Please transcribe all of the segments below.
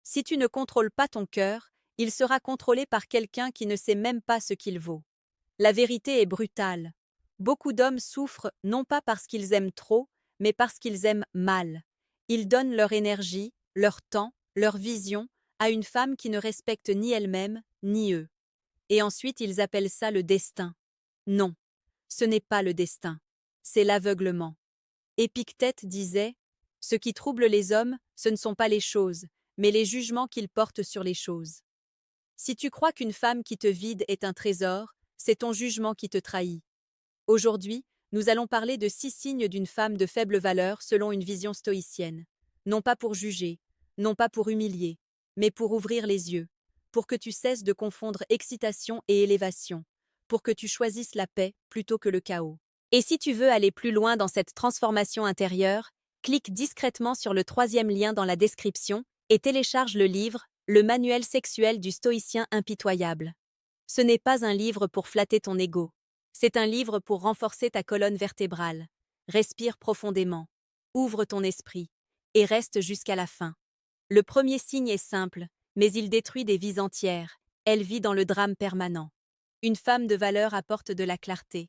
Si tu ne contrôles pas ton cœur, il sera contrôlé par quelqu'un qui ne sait même pas ce qu'il vaut. La vérité est brutale. Beaucoup d'hommes souffrent non pas parce qu'ils aiment trop, mais parce qu'ils aiment mal. Ils donnent leur énergie, leur temps, leur vision à une femme qui ne respecte ni elle-même, ni eux. Et ensuite ils appellent ça le destin. Non, ce n'est pas le destin, c'est l'aveuglement. Épictète disait: ce qui trouble les hommes, ce ne sont pas les choses, mais les jugements qu'ils portent sur les choses. Si tu crois qu'une femme qui te vide est un trésor, c'est ton jugement qui te trahit. Aujourd'hui, nous allons parler de 6 signes d'une femme de faible valeur selon une vision stoïcienne. Non pas pour juger, non pas pour humilier, mais pour ouvrir les yeux, pour que tu cesses de confondre excitation et élévation, pour que tu choisisses la paix plutôt que le chaos. Et si tu veux aller plus loin dans cette transformation intérieure, clique discrètement sur le 3e lien dans la description et télécharge le livre Le manuel sexuel du stoïcien impitoyable. Ce n'est pas un livre pour flatter ton ego. C'est un livre pour renforcer ta colonne vertébrale. Respire profondément, ouvre ton esprit, et reste jusqu'à la fin. Le premier signe est simple, mais il détruit des vies entières. Elle vit dans le drame permanent. Une femme de valeur apporte de la clarté.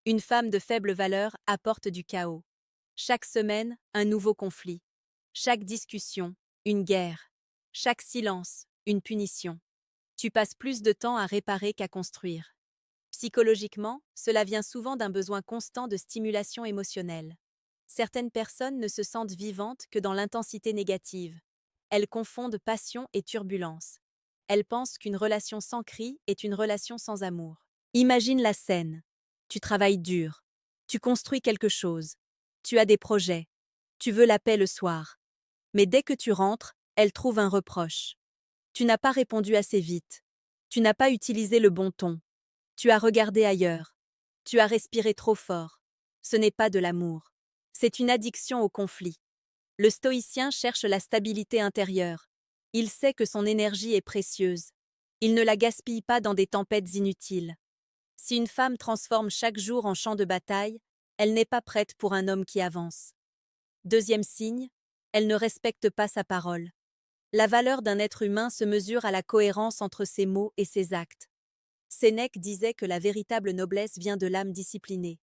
Une femme de faible valeur apporte du chaos. Chaque semaine, un nouveau conflit. Chaque discussion, une guerre. Chaque silence, une punition. Tu passes plus de temps à réparer qu'à construire. Psychologiquement, cela vient souvent d'un besoin constant de stimulation émotionnelle. Certaines personnes ne se sentent vivantes que dans l'intensité négative. Elles confondent passion et turbulence. Elles pensent qu'une relation sans cri est une relation sans amour. Imagine la scène. Tu travailles dur. Tu construis quelque chose. Tu as des projets. Tu veux la paix le soir. Mais dès que tu rentres, elle trouve un reproche. Tu n'as pas répondu assez vite. Tu n'as pas utilisé le bon ton. Tu as regardé ailleurs. Tu as respiré trop fort. Ce n'est pas de l'amour. C'est une addiction au conflit. Le stoïcien cherche la stabilité intérieure. Il sait que son énergie est précieuse. Il ne la gaspille pas dans des tempêtes inutiles. Si une femme transforme chaque jour en champ de bataille, elle n'est pas prête pour un homme qui avance. Deuxième signe, elle ne respecte pas sa parole. La valeur d'un être humain se mesure à la cohérence entre ses mots et ses actes. Sénèque disait que la véritable noblesse vient de l'âme disciplinée.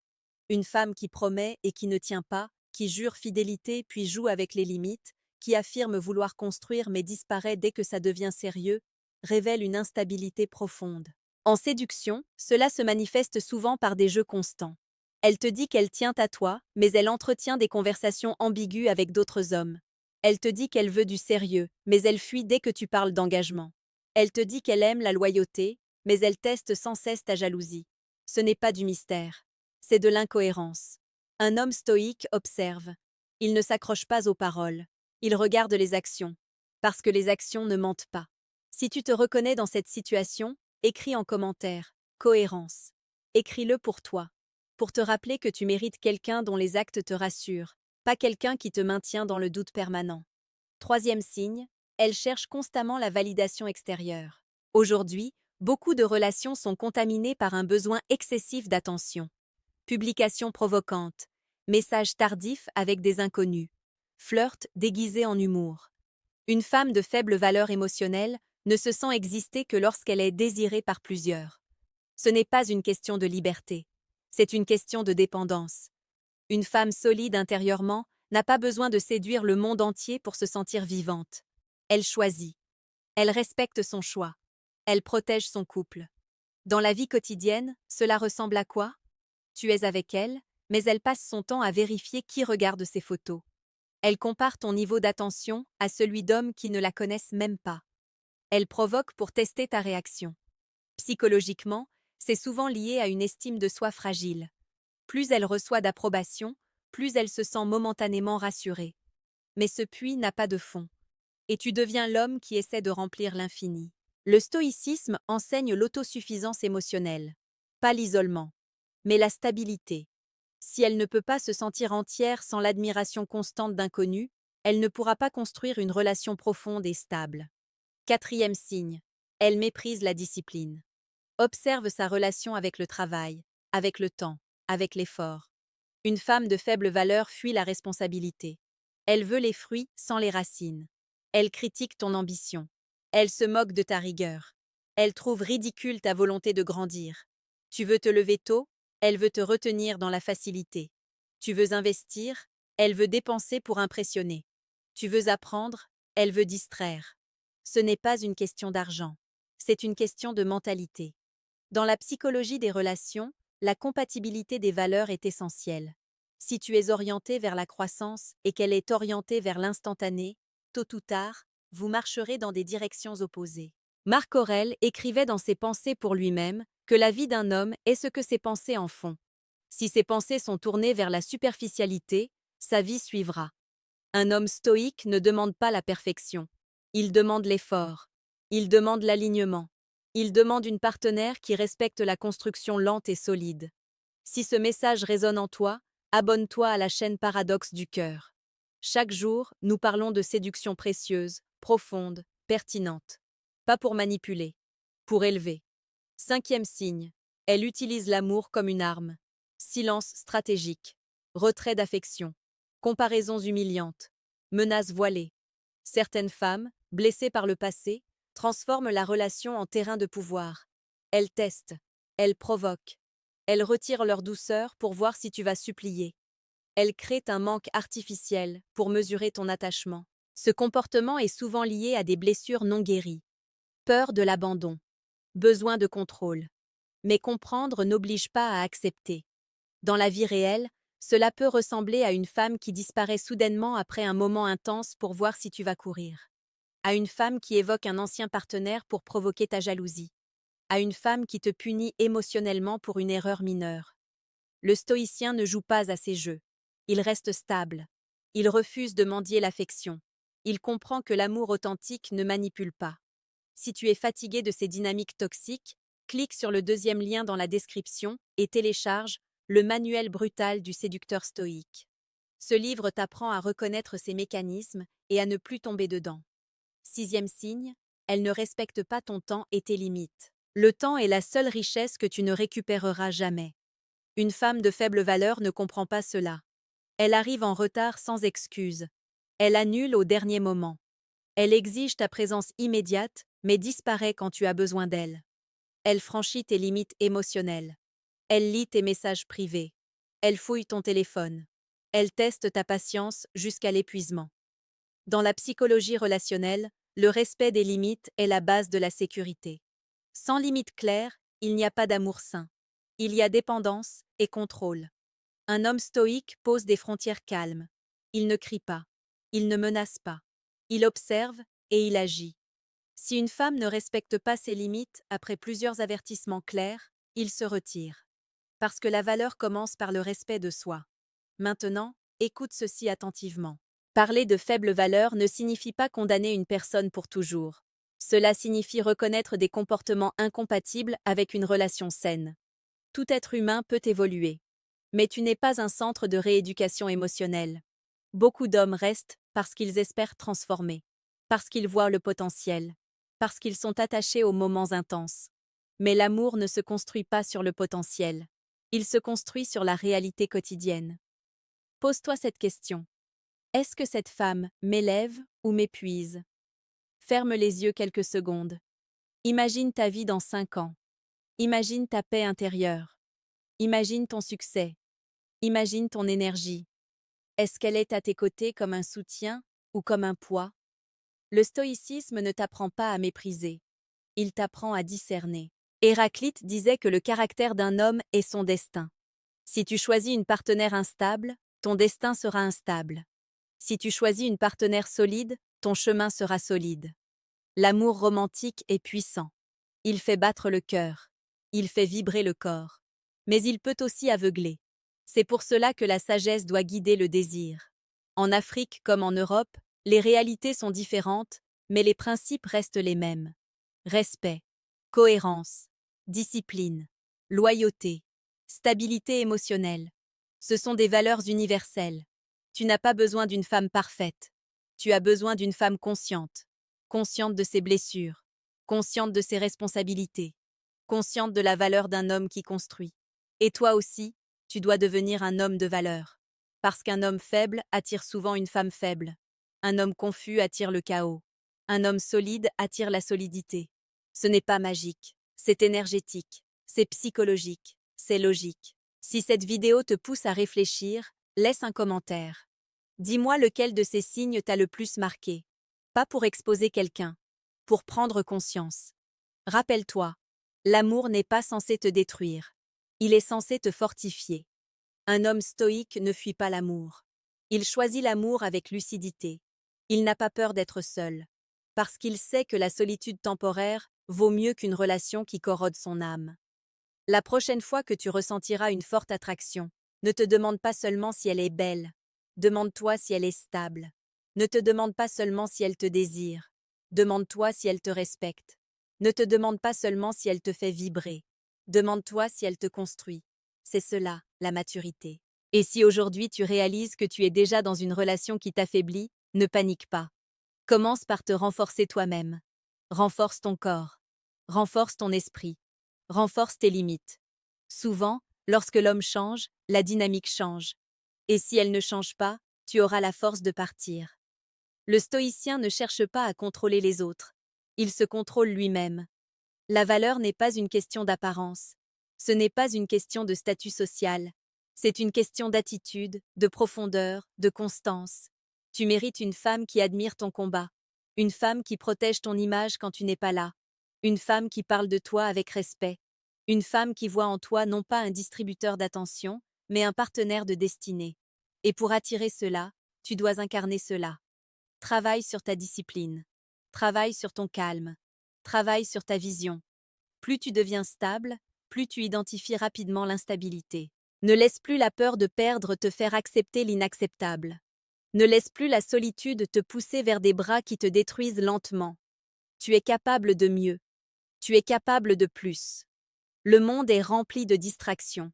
Une femme qui promet et qui ne tient pas, qui jure fidélité puis joue avec les limites, qui affirme vouloir construire mais disparaît dès que ça devient sérieux, révèle une instabilité profonde. En séduction, cela se manifeste souvent par des jeux constants. Elle te dit qu'elle tient à toi, mais elle entretient des conversations ambiguës avec d'autres hommes. Elle te dit qu'elle veut du sérieux, mais elle fuit dès que tu parles d'engagement. Elle te dit qu'elle aime la loyauté, mais elle teste sans cesse ta jalousie. Ce n'est pas du mystère, c'est de l'incohérence. Un homme stoïque observe. Il ne s'accroche pas aux paroles. Il regarde les actions, parce que les actions ne mentent pas. Si tu te reconnais dans cette situation, écris en commentaire « cohérence ». Écris-le pour toi, pour te rappeler que tu mérites quelqu'un dont les actes te rassurent, pas quelqu'un qui te maintient dans le doute permanent. Troisième signe, elle cherche constamment la validation extérieure. Aujourd'hui, beaucoup de relations sont contaminées par un besoin excessif d'attention. Publications provocantes, messages tardifs avec des inconnus, flirt déguisé en humour. Une femme de faible valeur émotionnelle ne se sent exister que lorsqu'elle est désirée par plusieurs. Ce n'est pas une question de liberté, c'est une question de dépendance. Une femme solide intérieurement n'a pas besoin de séduire le monde entier pour se sentir vivante. Elle choisit. Elle respecte son choix. Elle protège son couple. Dans la vie quotidienne, cela ressemble à quoi? Tu es avec elle, mais elle passe son temps à vérifier qui regarde ses photos. Elle compare ton niveau d'attention à celui d'hommes qui ne la connaissent même pas. Elle provoque pour tester ta réaction. Psychologiquement, c'est souvent lié à une estime de soi fragile. Plus elle reçoit d'approbation, plus elle se sent momentanément rassurée. Mais ce puits n'a pas de fond. Et tu deviens l'homme qui essaie de remplir l'infini. Le stoïcisme enseigne l'autosuffisance émotionnelle. Pas l'isolement, mais la stabilité. Si elle ne peut pas se sentir entière sans l'admiration constante d'inconnus, elle ne pourra pas construire une relation profonde et stable. Quatrième signe, elle méprise la discipline. Observe sa relation avec le travail, avec le temps, avec l'effort. Une femme de faible valeur fuit la responsabilité. Elle veut les fruits sans les racines. Elle critique ton ambition. Elle se moque de ta rigueur. Elle trouve ridicule ta volonté de grandir. Tu veux te lever tôt, elle veut te retenir dans la facilité. Tu veux investir, elle veut dépenser pour impressionner. Tu veux apprendre, elle veut distraire. Ce n'est pas une question d'argent, c'est une question de mentalité. Dans la psychologie des relations, la compatibilité des valeurs est essentielle. Si tu es orienté vers la croissance et qu'elle est orientée vers l'instantané, tôt ou tard, vous marcherez dans des directions opposées. Marc Aurèle écrivait dans ses pensées pour lui-même que la vie d'un homme est ce que ses pensées en font. Si ses pensées sont tournées vers la superficialité, sa vie suivra. Un homme stoïque ne demande pas la perfection. Il demande l'effort. Il demande l'alignement. Il demande une partenaire qui respecte la construction lente et solide. Si ce message résonne en toi, abonne-toi à la chaîne Paradoxe du cœur. Chaque jour, nous parlons de séduction précieuse, profonde, pertinente. Pas pour manipuler, pour élever. 5e signe. Elle utilise l'amour comme une arme. Silence stratégique. Retrait d'affection. Comparaisons humiliantes. Menaces voilées. Certaines femmes, blessées par le passé, transforment la relation en terrain de pouvoir. Elles testent. Elles provoquent. Elles retirent leur douceur pour voir si tu vas supplier. Elles créent un manque artificiel pour mesurer ton attachement. Ce comportement est souvent lié à des blessures non guéries. Peur de l'abandon. Besoin de contrôle. Mais comprendre n'oblige pas à accepter. Dans la vie réelle, cela peut ressembler à une femme qui disparaît soudainement après un moment intense pour voir si tu vas courir. À une femme qui évoque un ancien partenaire pour provoquer ta jalousie. À une femme qui te punit émotionnellement pour une erreur mineure. Le stoïcien ne joue pas à ces jeux. Il reste stable. Il refuse de mendier l'affection. Il comprend que l'amour authentique ne manipule pas. Si tu es fatigué de ces dynamiques toxiques, clique sur le 2e lien dans la description et télécharge Le manuel brutal du séducteur stoïque. Ce livre t'apprend à reconnaître ces mécanismes et à ne plus tomber dedans. 6e signe, elle ne respecte pas ton temps et tes limites. Le temps est la seule richesse que tu ne récupéreras jamais. Une femme de faible valeur ne comprend pas cela. Elle arrive en retard sans excuse. Elle annule au dernier moment. Elle exige ta présence immédiate, mais disparaît quand tu as besoin d'elle. Elle franchit tes limites émotionnelles. Elle lit tes messages privés. Elle fouille ton téléphone. Elle teste ta patience jusqu'à l'épuisement. Dans la psychologie relationnelle, le respect des limites est la base de la sécurité. Sans limites claires, il n'y a pas d'amour sain. Il y a dépendance et contrôle. Un homme stoïque pose des frontières calmes. Il ne crie pas. Il ne menace pas. Il observe et il agit. Si une femme ne respecte pas ses limites après plusieurs avertissements clairs, il se retire. Parce que la valeur commence par le respect de soi. Maintenant, écoute ceci attentivement. Parler de faible valeur ne signifie pas condamner une personne pour toujours. Cela signifie reconnaître des comportements incompatibles avec une relation saine. Tout être humain peut évoluer. Mais tu n'es pas un centre de rééducation émotionnelle. Beaucoup d'hommes restent parce qu'ils espèrent transformer, parce qu'ils voient le potentiel, parce qu'ils sont attachés aux moments intenses. Mais l'amour ne se construit pas sur le potentiel. Il se construit sur la réalité quotidienne. Pose-toi cette question. Est-ce que cette femme m'élève ou m'épuise? Ferme les yeux quelques secondes. Imagine ta vie dans 5 ans. Imagine ta paix intérieure. Imagine ton succès. Imagine ton énergie. Est-ce qu'elle est à tes côtés comme un soutien ou comme un poids? Le stoïcisme ne t'apprend pas à mépriser. Il t'apprend à discerner. Héraclite disait que le caractère d'un homme est son destin. Si tu choisis une partenaire instable, ton destin sera instable. Si tu choisis une partenaire solide, ton chemin sera solide. L'amour romantique est puissant. Il fait battre le cœur. Il fait vibrer le corps. Mais il peut aussi aveugler. C'est pour cela que la sagesse doit guider le désir. En Afrique comme en Europe, les réalités sont différentes, mais les principes restent les mêmes. Respect, cohérence, discipline, loyauté, stabilité émotionnelle. Ce sont des valeurs universelles. Tu n'as pas besoin d'une femme parfaite. Tu as besoin d'une femme consciente. Consciente de ses blessures. Consciente de ses responsabilités. Consciente de la valeur d'un homme qui construit. Et toi aussi, tu dois devenir un homme de valeur. Parce qu'un homme faible attire souvent une femme faible. Un homme confus attire le chaos. Un homme solide attire la solidité. Ce n'est pas magique, c'est énergétique, c'est psychologique, c'est logique. Si cette vidéo te pousse à réfléchir, laisse un commentaire. Dis-moi lequel de ces signes t'a le plus marqué. Pas pour exposer quelqu'un, pour prendre conscience. Rappelle-toi, l'amour n'est pas censé te détruire. Il est censé te fortifier. Un homme stoïque ne fuit pas l'amour. Il choisit l'amour avec lucidité. Il n'a pas peur d'être seul, parce qu'il sait que la solitude temporaire vaut mieux qu'une relation qui corrode son âme. La prochaine fois que tu ressentiras une forte attraction, ne te demande pas seulement si elle est belle, demande-toi si elle est stable. Ne te demande pas seulement si elle te désire, demande-toi si elle te respecte. Ne te demande pas seulement si elle te fait vibrer, demande-toi si elle te construit. C'est cela, la maturité. Et si aujourd'hui tu réalises que tu es déjà dans une relation qui t'affaiblit, ne panique pas. Commence par te renforcer toi-même. Renforce ton corps. Renforce ton esprit. Renforce tes limites. Souvent, lorsque l'homme change, la dynamique change. Et si elle ne change pas, tu auras la force de partir. Le stoïcien ne cherche pas à contrôler les autres. Il se contrôle lui-même. La valeur n'est pas une question d'apparence. Ce n'est pas une question de statut social. C'est une question d'attitude, de profondeur, de constance. Tu mérites une femme qui admire ton combat. Une femme qui protège ton image quand tu n'es pas là. Une femme qui parle de toi avec respect. Une femme qui voit en toi non pas un distributeur d'attention, mais un partenaire de destinée. Et pour attirer cela, tu dois incarner cela. Travaille sur ta discipline. Travaille sur ton calme. Travaille sur ta vision. Plus tu deviens stable, plus tu identifies rapidement l'instabilité. Ne laisse plus la peur de perdre te faire accepter l'inacceptable. Ne laisse plus la solitude te pousser vers des bras qui te détruisent lentement. Tu es capable de mieux. Tu es capable de plus. Le monde est rempli de distractions.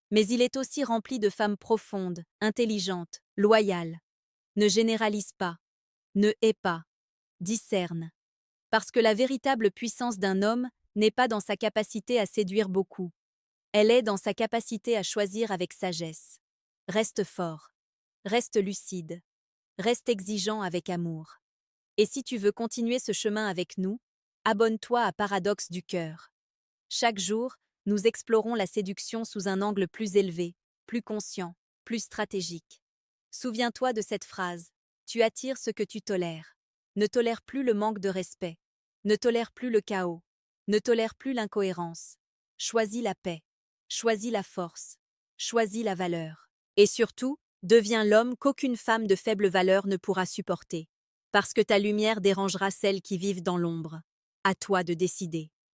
Mais il est aussi rempli de femmes profondes, intelligentes, loyales. Ne généralise pas. Ne hais pas. Discerne. Parce que la véritable puissance d'un homme n'est pas dans sa capacité à séduire beaucoup. Elle est dans sa capacité à choisir avec sagesse. Reste fort. Reste lucide. Reste exigeant avec amour. Et si tu veux continuer ce chemin avec nous, abonne-toi à Paradoxe du cœur. Chaque jour, nous explorons la séduction sous un angle plus élevé, plus conscient, plus stratégique. Souviens-toi de cette phrase. Tu attires ce que tu tolères. Ne tolère plus le manque de respect. Ne tolère plus le chaos. Ne tolère plus l'incohérence. Choisis la paix. Choisis la force. Choisis la valeur. Et surtout, deviens l'homme qu'aucune femme de faible valeur ne pourra supporter. Parce que ta lumière dérangera celles qui vivent dans l'ombre. À toi de décider.